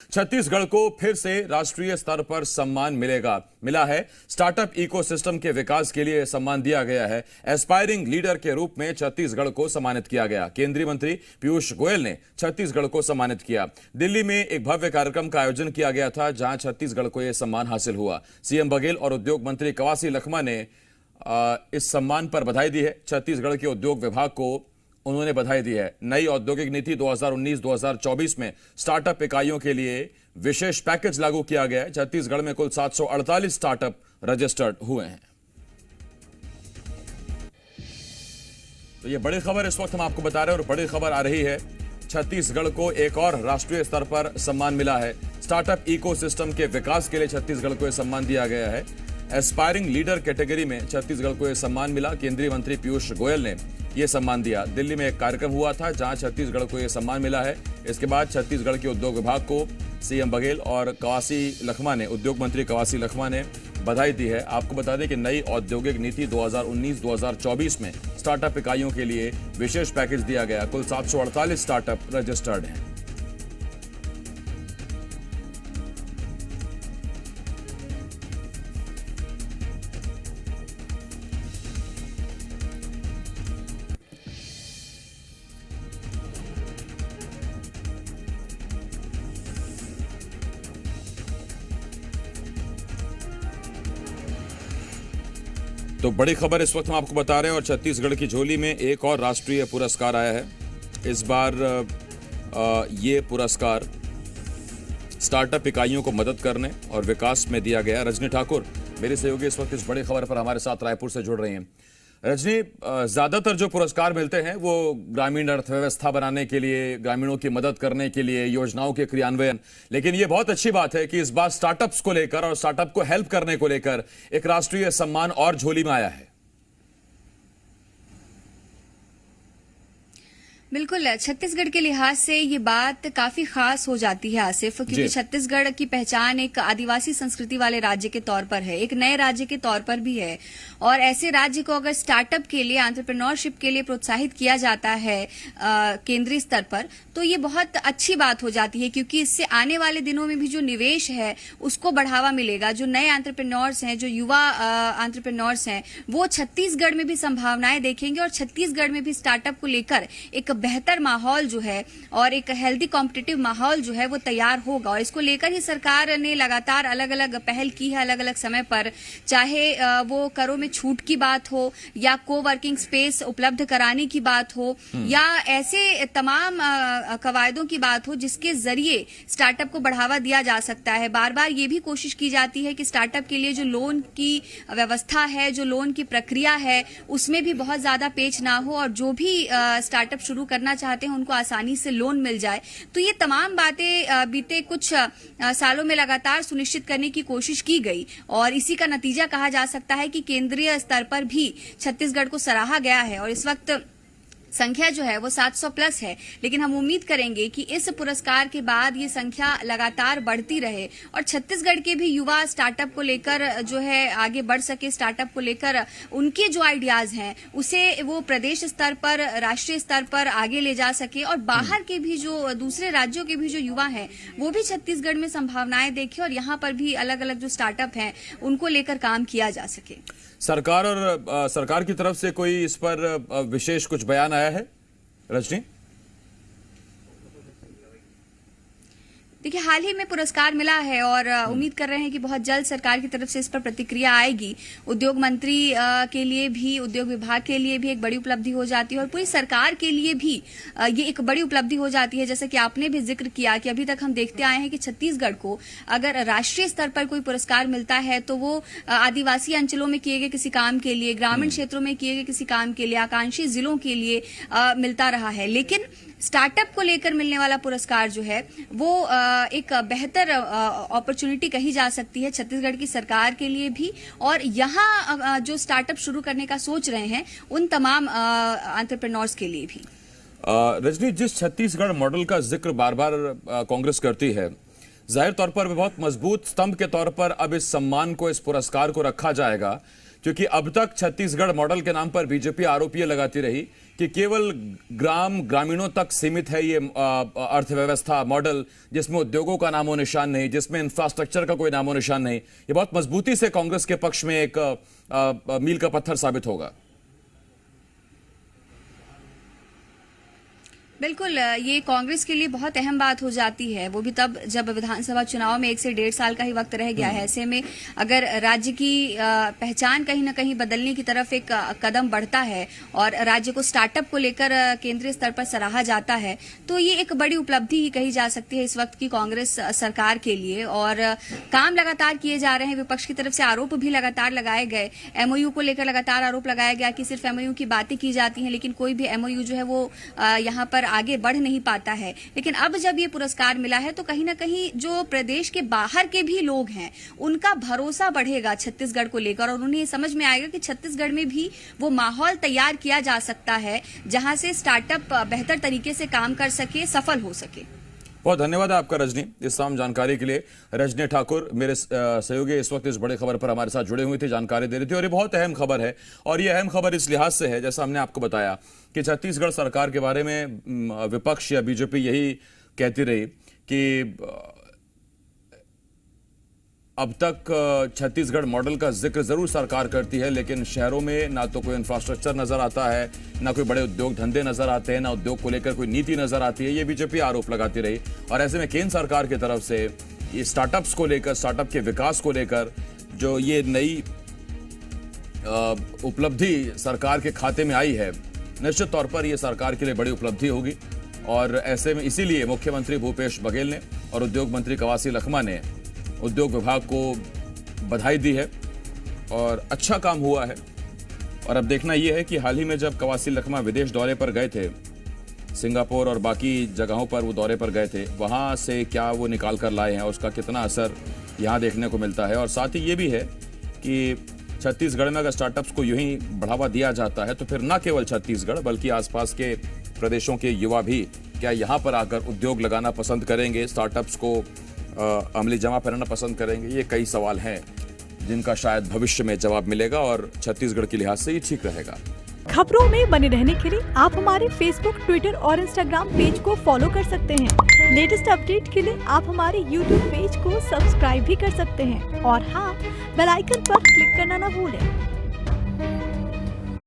छत्तीसगढ़ को फिर से राष्ट्रीय स्तर पर सम्मान मिला है। स्टार्टअप इकोसिस्टम के विकास के लिए सम्मान दिया गया है। एस्पायरिंग लीडर के रूप में छत्तीसगढ़ को सम्मानित किया गया। केंद्रीय मंत्री पीयूष गोयल ने छत्तीसगढ़ को सम्मानित किया। दिल्ली में एक भव्य कार्यक्रम का आयोजन किया गया था, जहां छत्तीसगढ़ को यह सम्मान हासिल हुआ। सीएम बघेल और उद्योग मंत्री कवासी लखमा ने इस सम्मान पर बधाई दी है। छत्तीसगढ़ के उद्योग विभाग को उन्होंने बधाई दी है। नई औद्योगिक नीति 2019-2024 में स्टार्टअप इकाइयों के लिए विशेष पैकेज लागू किया गया है। छत्तीसगढ़ में कुल 748 स्टार्टअप रजिस्टर्ड हुए हैं। तो ये बड़ी खबर इस वक्त हम आपको बता रहे हैं और बड़ी खबर आ रही है। छत्तीसगढ़ को एक और राष्ट्रीय स्तर पर सम्मान मिला है। स्टार्टअप इकोसिस्टम के विकास के लिए छत्तीसगढ़ को यह सम्मान दिया गया है। एस्पायरिंग लीडर कैटेगरी में छत्तीसगढ़ को यह सम्मान मिला। केंद्रीय मंत्री पीयूष गोयल ने यह सम्मान दिया। दिल्ली में एक कार्यक्रम हुआ था, जहां छत्तीसगढ़ को यह सम्मान मिला है। इसके बाद छत्तीसगढ़ के उद्योग विभाग को सीएम बघेल और उद्योग मंत्री कवासी लखमा ने बधाई दी है। आपको बता दें कि नई औद्योगिक नीति 2019-2024 में स्टार्टअप इकाइयों के लिए विशेष पैकेज दिया गया। कुल 748 स्टार्टअप रजिस्टर्ड हैं। तो बड़ी खबर इस वक्त हम आपको बता रहे हैं और छत्तीसगढ़ की झोली में एक और राष्ट्रीय पुरस्कार आया है। इस बार ये पुरस्कार स्टार्टअप इकाइयों को मदद करने और विकास में दिया गया। रजनी ठाकुर मेरे सहयोगी इस वक्त इस बड़ी खबर पर हमारे साथ रायपुर से जुड़ रही हैं। रजनी, ज्यादातर जो पुरस्कार मिलते हैं वो ग्रामीण अर्थव्यवस्था बनाने के लिए, ग्रामीणों की मदद करने के लिए, योजनाओं के क्रियान्वयन, लेकिन ये बहुत अच्छी बात है कि इस बार स्टार्टअप्स को लेकर और स्टार्टअप को हेल्प करने को लेकर एक राष्ट्रीय सम्मान और झोली में आया है। बिल्कुल, छत्तीसगढ़ के लिहाज से ये बात काफी खास हो जाती है आसिफ, क्योंकि छत्तीसगढ़ की पहचान एक आदिवासी संस्कृति वाले राज्य के तौर पर है, एक नए राज्य के तौर पर भी है। और ऐसे राज्य को अगर स्टार्टअप के लिए, एंटरप्रेन्योरशिप के लिए प्रोत्साहित किया जाता है केंद्रीय स्तर पर, तो ये बहुत अच्छी बात हो जाती है, क्योंकि इससे आने वाले दिनों में भी जो निवेश है उसको बढ़ावा मिलेगा। जो नए एंटरप्रेन्योर्स हैं, जो युवा एंटरप्रेन्योर्स हैं, वो छत्तीसगढ़ में भी संभावनाएं देखेंगे और छत्तीसगढ़ में भी स्टार्टअप को लेकर एक बेहतर माहौल जो है और एक हेल्दी कॉम्पिटिटिव माहौल जो है वो तैयार होगा। और इसको लेकर ही सरकार ने लगातार अलग अलग पहल की है, अलग अलग समय पर, चाहे वो करों में छूट की बात हो या को वर्किंग स्पेस उपलब्ध कराने की बात हो या ऐसे तमाम कवायदों की बात हो जिसके जरिए स्टार्टअप को बढ़ावा दिया जा सकता है। बार बार ये भी कोशिश की जाती है कि स्टार्टअप के लिए जो लोन की व्यवस्था है, जो लोन की प्रक्रिया है, उसमें भी बहुत ज्यादा पेच ना हो और जो भी स्टार्टअप शुरू करना चाहते हैं उनको आसानी से लोन मिल जाए। तो ये तमाम बातें बीते कुछ सालों में लगातार सुनिश्चित करने की कोशिश की गई और इसी का नतीजा कहा जा सकता है कि केंद्रीय स्तर पर भी छत्तीसगढ़ को सराहा गया है और इस वक्त संख्या जो है वो 700 प्लस है। लेकिन हम उम्मीद करेंगे कि इस पुरस्कार के बाद ये संख्या लगातार बढ़ती रहे और छत्तीसगढ़ के भी युवा स्टार्टअप को लेकर जो है आगे बढ़ सके, स्टार्टअप को लेकर उनके जो आइडियाज हैं उसे वो प्रदेश स्तर पर, राष्ट्रीय स्तर पर आगे ले जा सके और बाहर के भी जो दूसरे राज्यों के भी जो युवा हैं वो भी छत्तीसगढ़ में संभावनाएं देखें और यहाँ पर भी अलग अलग जो स्टार्टअप हैं उनको लेकर काम किया जा सके। सरकार की तरफ से कोई इस पर विशेष कुछ बयान आया है रजनी? देखिए, हाल ही में पुरस्कार मिला है और उम्मीद कर रहे हैं कि बहुत जल्द सरकार की तरफ से इस पर प्रतिक्रिया आएगी। उद्योग मंत्री के लिए भी, उद्योग विभाग के लिए भी एक बड़ी उपलब्धि हो जाती है और पूरी सरकार के लिए भी ये एक बड़ी उपलब्धि हो जाती है। जैसा कि आपने भी जिक्र किया कि अभी तक हम देखते आए हैं कि छत्तीसगढ़ को अगर राष्ट्रीय स्तर पर कोई पुरस्कार मिलता है तो वो आदिवासी अंचलों में किए गए किसी काम के लिए, ग्रामीण क्षेत्रों में किए गए किसी काम के लिए, आकांक्षी जिलों के लिए मिलता रहा है। लेकिन स्टार्टअप को लेकर मिलने वाला पुरस्कार जो है वो एक बेहतर अपॉर्चुनिटी कही जा सकती है छत्तीसगढ़ की सरकार के लिए भी और यहाँ जो स्टार्टअप शुरू करने का सोच रहे हैं उन तमाम एंटरप्रेन्योर्स के लिए भी। रजनी, जिस छत्तीसगढ़ मॉडल का जिक्र बार बार कांग्रेस करती है, जाहिर तौर पर बहुत मजबूत स्तंभ के तौर पर अब इस सम्मान को, इस पुरस्कार को रखा जाएगा, क्योंकि अब तक छत्तीसगढ़ मॉडल के नाम पर बीजेपी आरोप ये लगाती रही कि केवल ग्रामीणों तक सीमित है ये अर्थव्यवस्था मॉडल, जिसमें उद्योगों का नामो निशान नहीं, जिसमें इंफ्रास्ट्रक्चर का कोई नामो निशान नहीं। ये बहुत मजबूती से कांग्रेस के पक्ष में एक मील का पत्थर साबित होगा। बिल्कुल, ये कांग्रेस के लिए बहुत अहम बात हो जाती है, वो भी तब जब विधानसभा चुनाव में 1 से 1.5 साल का ही वक्त रह गया है। ऐसे में अगर राज्य की पहचान कहीं ना कहीं बदलने की तरफ एक कदम बढ़ता है और राज्य को स्टार्टअप को लेकर केंद्रीय स्तर पर सराहा जाता है, तो ये एक बड़ी उपलब्धि ही कही जा सकती है इस वक्त की कांग्रेस सरकार के लिए। और काम लगातार किए जा रहे हैं, विपक्ष की तरफ से आरोप भी लगातार लगाए गए, एमओयू को लेकर लगातार आरोप लगाया गया कि सिर्फ एमओयू की बातें की जाती हैं, लेकिन कोई भी एमओयू जो है वो यहाँ पर आगे बढ़ नहीं पाता है। लेकिन अब जब ये पुरस्कार मिला है तो कहीं ना कहीं जो प्रदेश के बाहर के भी लोग हैं उनका भरोसा बढ़ेगा छत्तीसगढ़ को लेकर, और उन्हें समझ में आएगा कि छत्तीसगढ़ में भी वो माहौल तैयार किया जा सकता है जहां से स्टार्टअप बेहतर तरीके से काम कर सके, सफल हो सके। बहुत धन्यवाद आपका रजनी, इस तमाम जानकारी के लिए। रजनी ठाकुर मेरे सहयोगी इस वक्त इस बड़े खबर पर हमारे साथ जुड़े हुए थे, जानकारी दे रहे थे, और ये बहुत अहम खबर है। और ये अहम खबर इस लिहाज से है, जैसा हमने आपको बताया कि छत्तीसगढ़ सरकार के बारे में विपक्ष या बीजेपी यही कहती रही कि अब तक छत्तीसगढ़ मॉडल का जिक्र जरूर सरकार करती है, लेकिन शहरों में ना तो कोई इंफ्रास्ट्रक्चर नजर आता है, ना कोई बड़े उद्योग धंधे नजर आते हैं, ना उद्योग को लेकर कोई नीति नजर आती है। ये बीजेपी आरोप लगाती रही, और ऐसे में केंद्र सरकार की तरफ से ये स्टार्टअप्स को लेकर, स्टार्टअप के विकास को लेकर जो ये नई उपलब्धि सरकार के खाते में आई है, निश्चित तौर पर यह सरकार के लिए बड़ी उपलब्धि होगी। और ऐसे में इसीलिए मुख्यमंत्री भूपेश बघेल ने और उद्योग मंत्री कवासी लखमा ने उद्योग विभाग को बधाई दी है, और अच्छा काम हुआ है। और अब देखना यह है कि हाल ही में जब कवासी लखमा विदेश दौरे पर गए थे, सिंगापुर और बाकी जगहों पर वो दौरे पर गए थे, वहां से क्या वो निकाल कर लाए हैं, उसका कितना असर यहाँ देखने को मिलता है। और साथ ही ये भी है कि छत्तीसगढ़ में अगर स्टार्टअप्स को यूं ही बढ़ावा दिया जाता है तो फिर न केवल छत्तीसगढ़ बल्कि आसपास के प्रदेशों के युवा भी क्या यहाँ पर आकर उद्योग लगाना पसंद करेंगे, स्टार्टअप्स को अमली जमा पहनाना पसंद करेंगे। ये कई सवाल हैं जिनका शायद भविष्य में जवाब मिलेगा, और छत्तीसगढ़ के लिहाज से ये ठीक रहेगा। खबरों में बने रहने के लिए आप हमारे फेसबुक, ट्विटर और इंस्टाग्राम पेज को फॉलो कर सकते हैं। लेटेस्ट अपडेट के लिए आप हमारे यूट्यूब पेज को सब्सक्राइब भी कर सकते हैं, और हाँ, बेल आइकन पर क्लिक करना ना भूलें।